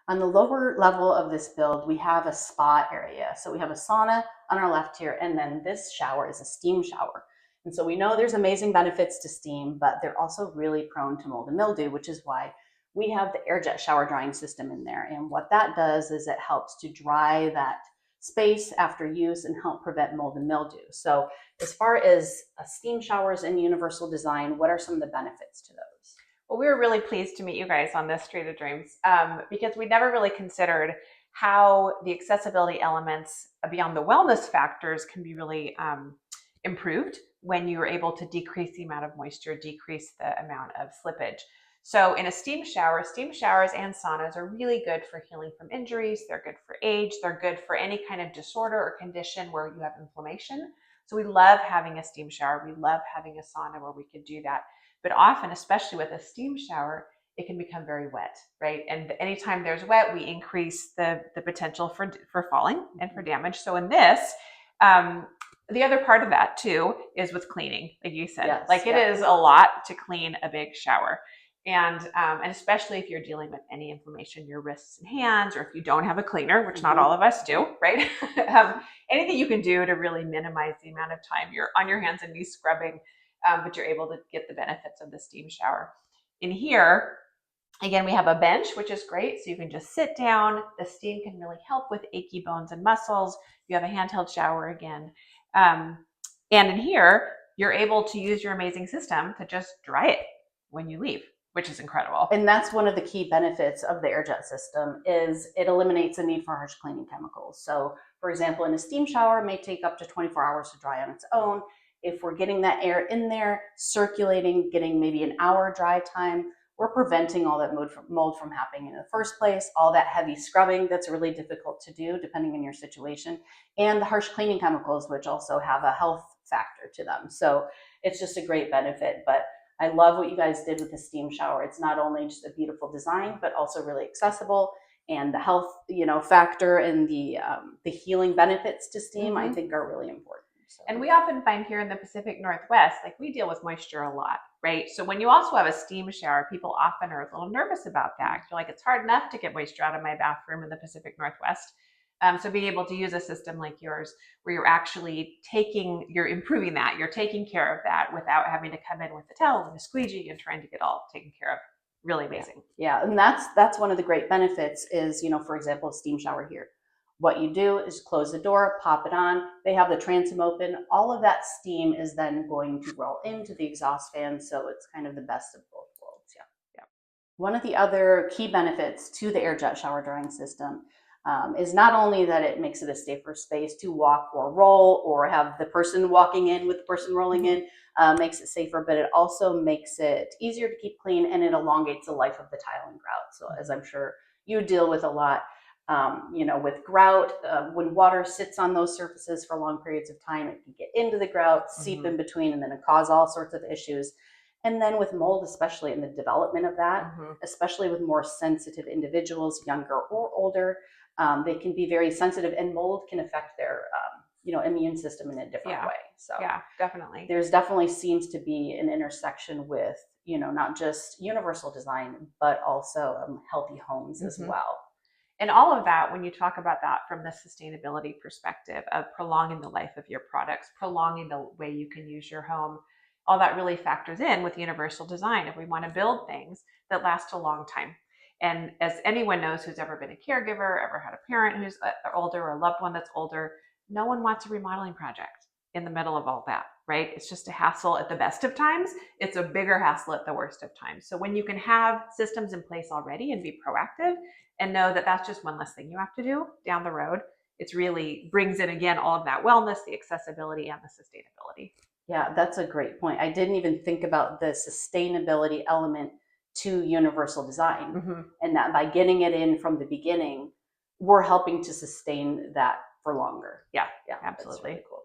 On the lower level of this build, we have a spa area. So we have a sauna on our left here, and then this shower is a steam shower. And so we know there's amazing benefits to steam, but they're also really prone to mold and mildew, which is why we have the AirJet shower drying system in there. And what that does is it helps to dry that space after use and help prevent mold and mildew. So as far as steam showers and universal design, what are some of the benefits to those? Well, we were really pleased to meet you guys on this Street of Dreams because we never really considered how the accessibility elements beyond the wellness factors can be really improved when you are able to decrease the amount of moisture, decrease the amount of slippage. So in a steam showers and saunas are really good for healing from injuries. They're good for age. They're good for any kind of disorder or condition where you have inflammation. So we love having a steam shower. We love having a sauna where we could do that. But often, especially with a steam shower, it can become very wet, right? And anytime there's wet, we increase the potential for falling and for damage. So in this, the other part of that too is with cleaning, like you said, Yes, like it is a lot to clean a big shower. And especially if you're dealing with any inflammation in your wrists and hands, or if you don't have a cleaner, which not all of us do, right? Anything you can do to really minimize the amount of time you're on your hands and knees scrubbing, but you're able to get the benefits of the steam shower. In here, again, we have a bench, which is great. So you can just sit down. The steam can really help with achy bones and muscles. You have a handheld shower again. And in here, you're able to use your amazing system to just dry it when you leave, which is incredible. And that's one of the key benefits of the AirJet system is it eliminates the need for harsh cleaning chemicals. So for example, in a steam shower, it may take up to 24 hours to dry on its own. If we're getting that air in there, circulating, getting maybe an hour dry time, we're preventing all that mold from happening in the first place, all that heavy scrubbing that's really difficult to do depending on your situation, and the harsh cleaning chemicals, which also have a health factor to them. So it's just a great benefit. But I love what you guys did with the steam shower. It's not only just a beautiful design, but also really accessible. And the health, factor and the healing benefits to steam, I think, are really important. So. And we often find here in the Pacific Northwest, like we deal with moisture a lot, right? So when you also have a steam shower, people often are a little nervous about that. You're like, it's hard enough to get moisture out of my bathroom in the Pacific Northwest. So being able to use a system like yours, where you're actually you're improving that, you're taking care of that without having to come in with a towel and a squeegee and trying to get all taken care of. Really amazing. Yeah, and that's one of the great benefits is, for example, a steam shower here. What you do is close the door, pop it on. They have the transom open. All of that steam is then going to roll into the exhaust fan, so it's kind of the best of both worlds. Yeah. One of the other key benefits to the AirJet shower drying system is not only that it makes it a safer space to walk or roll or have the person walking in with the person rolling in, makes it safer, but it also makes it easier to keep clean and it elongates the life of the tile and grout. So as I'm sure you deal with a lot, with grout, when water sits on those surfaces for long periods of time, it can get into the grout, seep in between, and then it cause all sorts of issues. And then with mold, especially in the development of that, especially with more sensitive individuals, younger or older, they can be very sensitive, and mold can affect their immune system in a different way. So yeah, definitely. There's definitely seems to be an intersection with, not just universal design, but also healthy homes as well. And all of that, when you talk about that from the sustainability perspective of prolonging the life of your products, prolonging the way you can use your home, all that really factors in with universal design if we want to build things that last a long time. And as anyone knows who's ever been a caregiver, ever had a parent who's older or a loved one that's older, no one wants a remodeling project in the middle of all that, right? It's just a hassle at the best of times. It's a bigger hassle at the worst of times. So when you can have systems in place already and be proactive and know that that's just one less thing you have to do down the road, it's really brings in again all of that wellness, the accessibility, and the sustainability. Yeah, that's a great point. I didn't even think about the sustainability element to universal design, and that by getting it in from the beginning, we're helping to sustain that for longer. Yeah, absolutely. That's really cool.